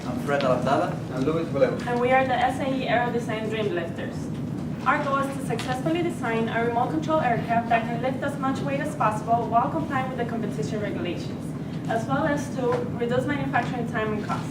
And Luis Valero. And we are the SAE Aero Design Dreamlifters. Our goal is to successfully design a remote control aircraft that can lift as much weight as possible while complying with the competition regulations, as well as to reduce manufacturing time and cost.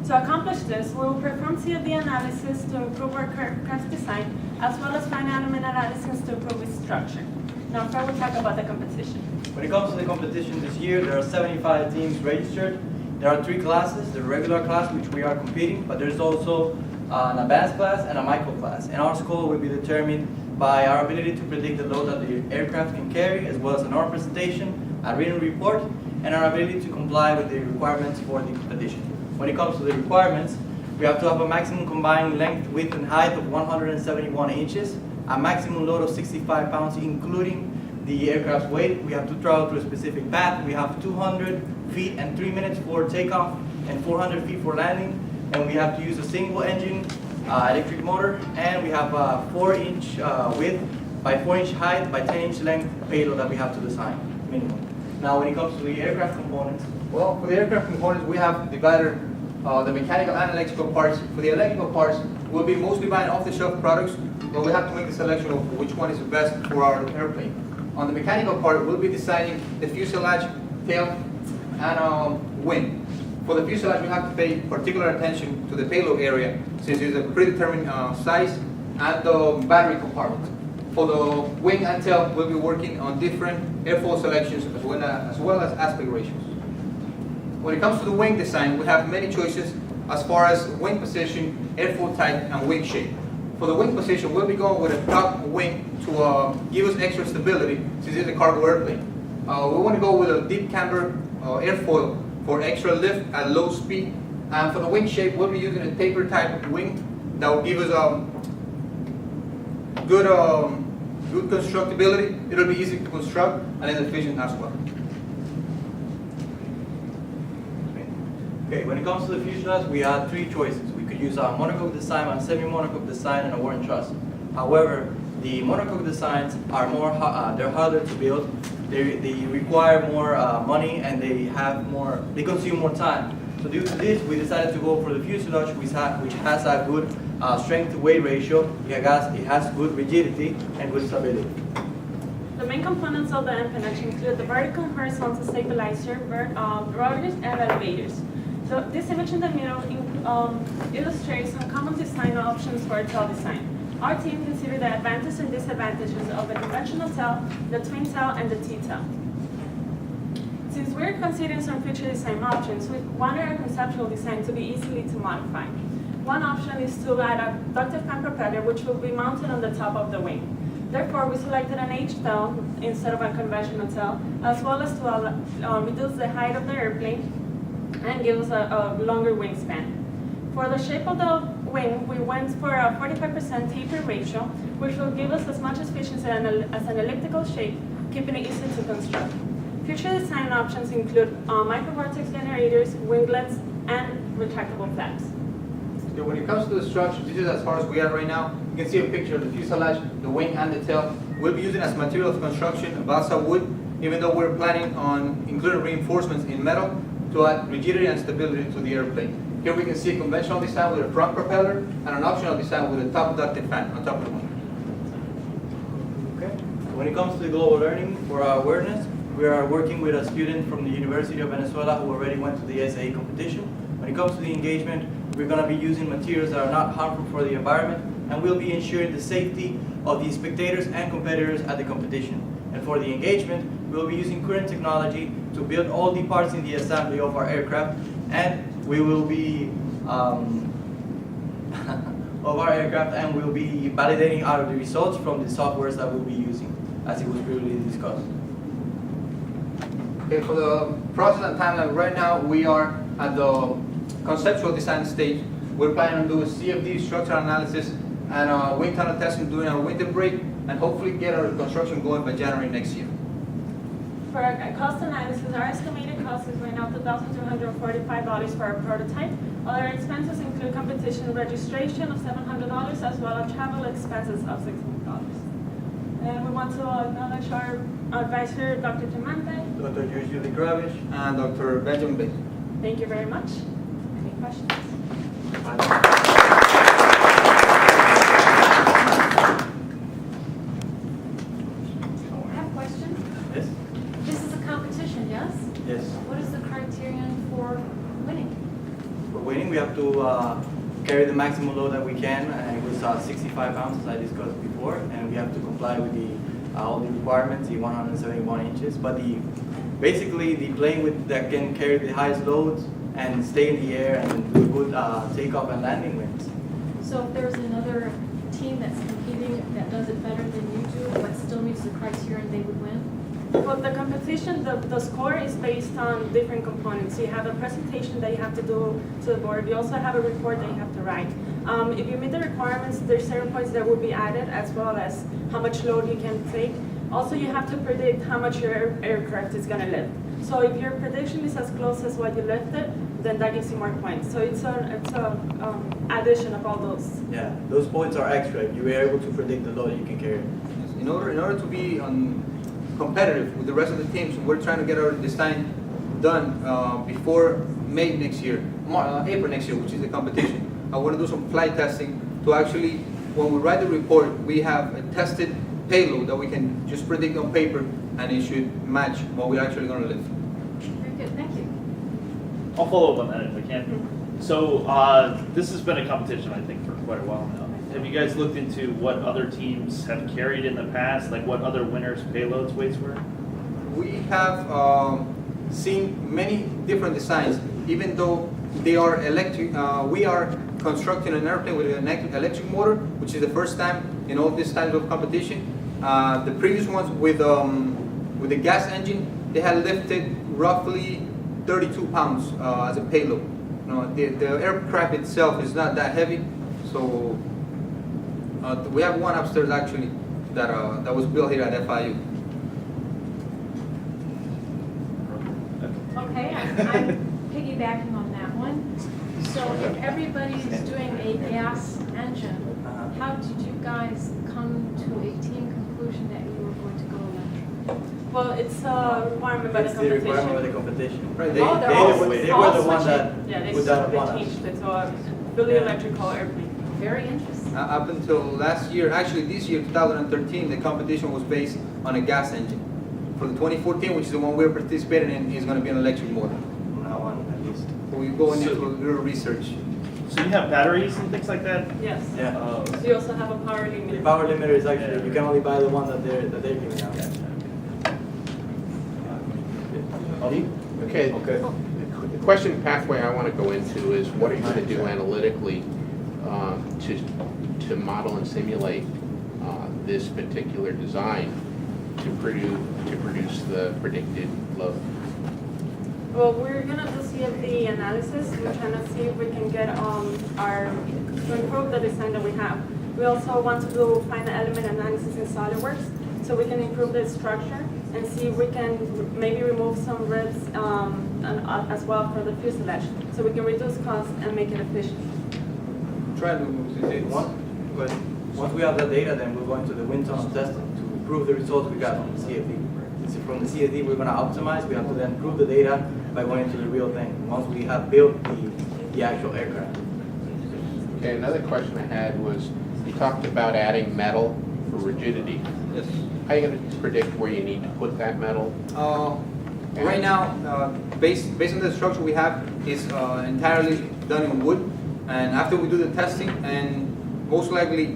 To accomplish this, we will perform CFD analysis to improve our aircraft design, as well as fine element analysis to improve its structure. Now, Fred will talk about the competition. When it comes to the competition this year, there are 75 teams registered. There are 3 classes: the regular class, which we are competing, but there's also an advanced class and a micro class. And our score will be determined by our ability to predict the load that the aircraft can carry, as well as an oral presentation, a written report, and our ability to comply with the requirements for the competition. When it comes to the requirements, we have to have a maximum combined length, width, and height of 171 inches, a maximum load of 65 pounds, including the aircraft's weight. We have to travel through a specific path. We have 200 feet and 3 minutes for takeoff and 400 feet for landing. And we have to use a single engine electric motor. And we have a 4-inch width by 4-inch height by 10-inch length payload that we have to design, minimum. Now, when it comes to the aircraft components, Well, for the aircraft components, we have divided the mechanical and electrical parts. For the electrical parts, we'll be mostly buying off-the-shelf products, but we have to make the selection of which one is the best for our airplane. On the mechanical part, we'll be designing the fuselage, tail, and wing. For the fuselage, we have to pay particular attention to the payload area, since it's a predetermined size, and the battery compartment. For the wing and tail, we'll be working on different airfoil selections as well as aspect ratios. When it comes to the wing design, we have many choices as far as wing position, airfoil type, and wing shape. For the wing position, we'll be going with a top wing to give us extra stability since it's a cargo airplane. We want to go with a deep camber airfoil for extra lift at low speed. And for the wing shape, we'll be using a taper type wing that will give us good constructability. It'll be easy to construct and then efficient as well. okay, when it comes to the fuselage, we had 3 choices. We could use a monocoque design, a semi-monocoque design, and a worn truss. However, the monocoque designs are they're harder to build. They require more money, and they consume more time. So due to this, we decided to go for the fuselage, which has a good strength-to-weight ratio. It has good rigidity and good stability. The main components of the empennage include the vertical and horizontal stabilizer, rotors, and elevators. So this image in the middle illustrates some common design options for a tail design. Our team considered the advantages and disadvantages of the conventional tail, the twin tail, and the T-tail. Since we're considering some future design options, we wanted our conceptual design to be easily to modify. One option is to add a ducted fan propeller, which will be mounted on the top of the wing. Therefore, we selected an H-tail instead of a conventional tail, as well as to reduce the height of the airplane and give us a longer wingspan. For the shape of the wing, we went for a 45% taper ratio, which will give us as much efficiency as an elliptical shape, keeping it easy to construct. Future design options include micro-vortex generators, winglets, and retractable flaps. Okay, when it comes to the structure, this is as far as we are right now. You can see a picture of the fuselage, the wing, and the tail. We'll be using as material of construction balsa wood, even though we're planning on including reinforcements in metal to add rigidity and stability to the airplane. Here we can see a conventional design with a front propeller and an optional design with a top ducted fan on top of the wing. Okay. When it comes to the global learning for our awareness, we are working with a student from the University of Venezuela who already went to the SAE competition. When it comes to the engagement, we're going to be using materials that are not harmful for the environment, and we'll be ensuring the safety of the spectators and competitors at the competition. And for the engagement, we'll be using current technology to build all the parts in the assembly of our aircraft, and we will be we'll be validating out of the results from the softwares that we'll be using, as it was previously discussed. Okay, for the process and timeline, right now we are at the conceptual design stage. We're planning on doing CFD, structural analysis, and wind tunnel testing, doing our winter break, and hopefully get our construction going by January next year. For a cost analysis, our estimated cost is right now $2,245 for our prototype. Other expenses include competition registration of $700, as well as travel expenses of $600. And we want to acknowledge our advisor, Dr. Diamante, Dr. Julie Gravish, And Dr. Benjamin Bates. Thank you very much. Any questions? winning. We have to carry the maximum load that we can, and it was 65 pounds as I discussed before, and we have to comply with all the requirements, the 171 inches. But basically the plane that can carry the highest loads and stay in the air and do good takeoff and landing wins. So if there's another team that's competing that does it better than you do, but still meets the criteria, and they would win? Well, the competition, the score is based on different components. You have a presentation that you have to do to the board. You also have a report that you have to write. If you meet the requirements, there's certain points that will be added, as well as how much load you can take. Also, you have to predict how much your aircraft is going to lift. So if your prediction is as close as what you lifted, then that gives you more points. So it's a addition of all those. Yeah, those points are extra. If you were able to predict the load you can carry. In order to be competitive with the rest of the teams, we're trying to get our design done before May next year, April next year, which is the competition. I want to do some flight testing to actually, when we write the report, we have a tested payload that we can just predict on paper, and it should match what we're actually going to lift. Very good, thank you. I'll follow up on that if I can. So this has been a competition, I think, for quite a while now. Have you guys looked into what other teams have carried in the past, like what other winners' payloads weights were? We have seen many different designs, even though they are electric. We are constructing an airplane with an electric motor, which is the first time in all these types of competition. The previous ones with the gas engine, they had lifted roughly 32 pounds as a payload. You know, the aircraft itself is not that heavy, so we have one upstairs actually that was built here at FIU. Okay, I'm piggybacking on that one. So if everybody's doing a gas engine, how did you guys come to a team conclusion that you were going to go electric? Well, it's a requirement by the It's the requirement by the competition. competition. Right, They They were the ones that Yeah, they put that upon us. changed it to a fully electrical airplane. Very interesting. Up until last year, actually this year, 2013, the competition was based on a gas engine. For the 2014, which is the one we're participating in, is going to be an electric motor. From now on, at least. So we're going into a little research. So you have batteries and things like that? Yes. Yeah. So you also have a power The limit. power limiter is actually, you can only buy the one that they're giving out. Okay. The question pathway I want to go into is what are you going to do analytically to model and simulate this particular design to produce the predicted load? Well, we're gonna do CFD analysis. We're trying to see if we can get to improve the design that we have. We also want to do final element analysis in SolidWorks, so we can improve the structure and see if we can maybe remove some ribs as well for the fuselage, so we can reduce costs and make it efficient. Try to move the data. Once we have that data, then we'll go into the wind tunnel testing to prove the results we got from the CFD. So from the CFD, we're going to optimize. We have to then prove the data by going into the real thing. Once we have built the actual aircraft. Okay, another question I had was you talked about adding metal for rigidity. Yes. How are you going to predict where you need to put that metal? Right now, based on the structure we have, is entirely done in wood. And after we do the testing, and most likely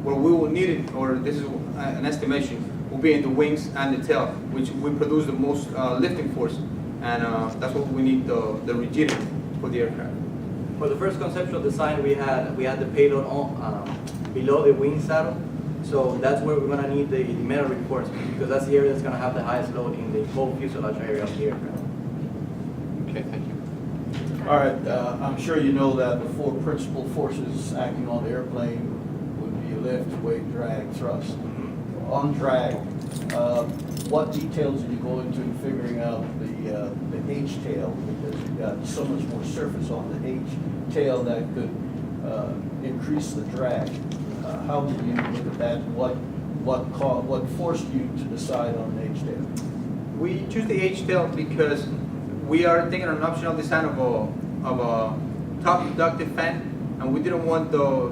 where we will need it, or this is an estimation, will be in the wings and the tail, which we produce the most lifting force. And that's what we need, the rigidity for the aircraft. For the first conceptual design, we had the payload below the wing saddle. So that's where we're going to need the metal reinforcement, because that's the area that's going to have the highest load in the whole fuselage area of the aircraft. Okay, thank you. All right, I'm sure you know that the four principal forces acting on the airplane would be lift, weight, drag, thrust. On drag, what details did you go into in figuring out the H-tail? Because you've got so much more surface on the H-tail that could increase the drag. How did you look at that? What forced you to decide on the H-tail? We choose the H-tail because we are taking an optional design of a top ducted fan, and we didn't want the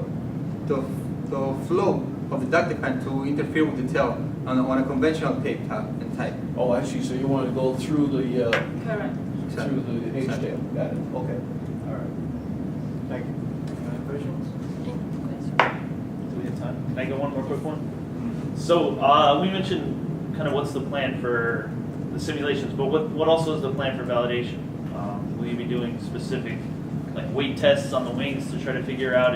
flow of the ducted fan to interfere with the tail on a conventional tape type. Oh, I see. So you want to go through the Correct. H-tail. Got it. Okay. All right. Thank you. Any other questions? Do we have time? Can I go one more quick one? So we mentioned kind of what's the plan for the simulations, but what also is the plan for validation? Will you be doing specific like weight tests on the wings to try to figure out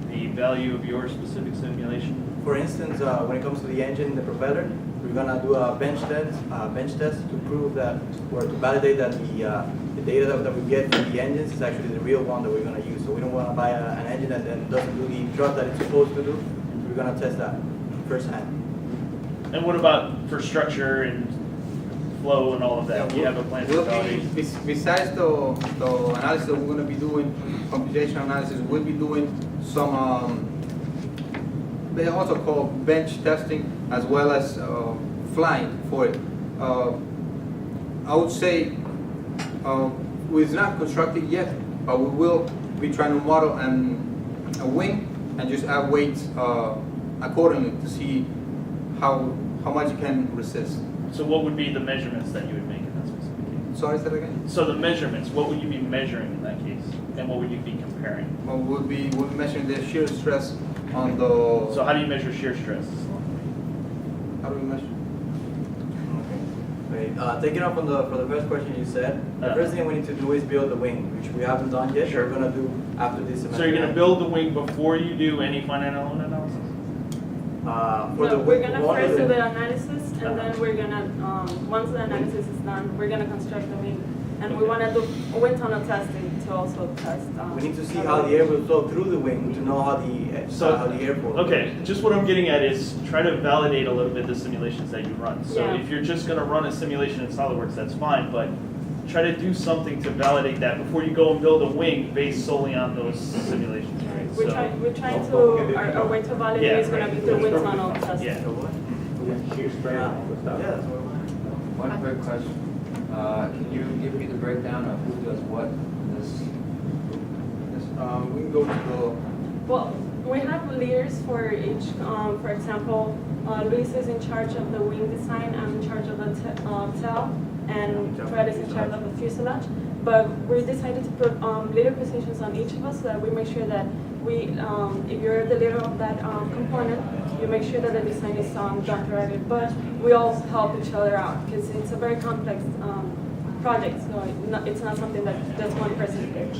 the value of your specific simulation? For instance, when it comes to the engine and the propeller, we're gonna do a bench test to prove that, or to validate that the data that we get from the engines is actually the real one that we're gonna use. So we don't wanna buy an engine that then doesn't do the job that it's supposed to do. We're gonna test that firsthand. And what about for structure and flow and all of that? Do you have a plan for validation? Besides the analysis that we're going to be doing, computational analysis, we'll be doing some, they also call bench testing as well as flying for it. I would say it's not constructed yet, but we will be trying to model a wing and just add weights accordingly to see how much it can resist. So what would be the measurements that you would make in that specific case? Sorry, say that again? So the measurements, what would you be measuring in that case? And what would you be comparing? Well, we'll be measuring the shear stress on the. So how do you measure shear stress? How do we measure? Okay. Taking up on for the first question you said, the first thing we need to do is build the wing, which we haven't done yet. Sure. We're gonna do after this semester. So you're going to build the wing before you do any finite element analysis? No, we're gonna first do the analysis, and then we're gonna, once the analysis is done, we're gonna construct the wing. And we wanna do wind tunnel testing to also test. We need to see how the air will flow through the wing to know how the air flows. Okay, just what I'm getting at is try to validate a little bit the simulations that you run. So Yeah. if you're just going to run a simulation in SolidWorks, that's fine, but try to do something to validate that before you go and build a wing based solely on those simulations, right? We're trying to, our way to validate Yeah, is gonna be through wind tunnel testing. Yeah. One quick question. Can you give me the breakdown of who does what in this? We can go to Well, we have leaders for each, for example, Luis is in charge of the wing design, I'm in charge of the tail, and Fred is in charge of the fuselage. But we decided to put leader positions on each of us so that we make sure that we, if you're the leader of that component, you make sure that the design is done correctly. But we all help each other out because it's a very complex project, so it's not something that just one person can do.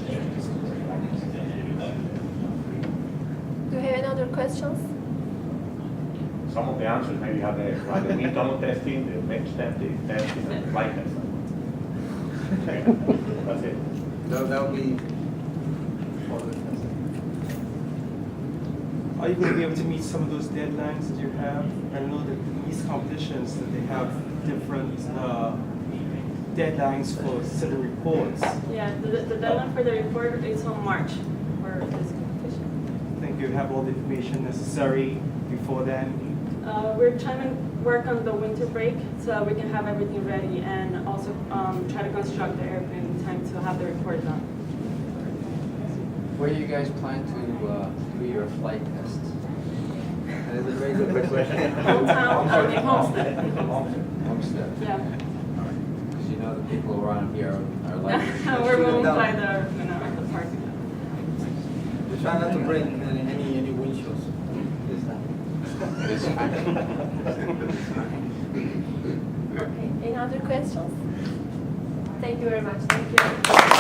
Do you have any other questions? Some of the answers maybe have the, like the wind tunnel testing, the bench testing, and the flight testing. That's it. that would be. Are you going to be able to meet some of those deadlines that you have? I know that in these competitions that they have different deadlines for certain reports. Yeah, the deadline for the report is on March for this competition. I think you have all the information necessary before then. We're trying to work on the winter break so we can have everything ready and also try to construct the airplane in time to have the report done. Where do you guys plan to do your flight tests? That is a very good question. Hometown, I mean Homestead. Homestead. Yeah. Because you know the people around here are like. We're moving by the, the parking lot. We try not to bring any windshields. This time. Okay, any other questions? Thank you very much. Thank you.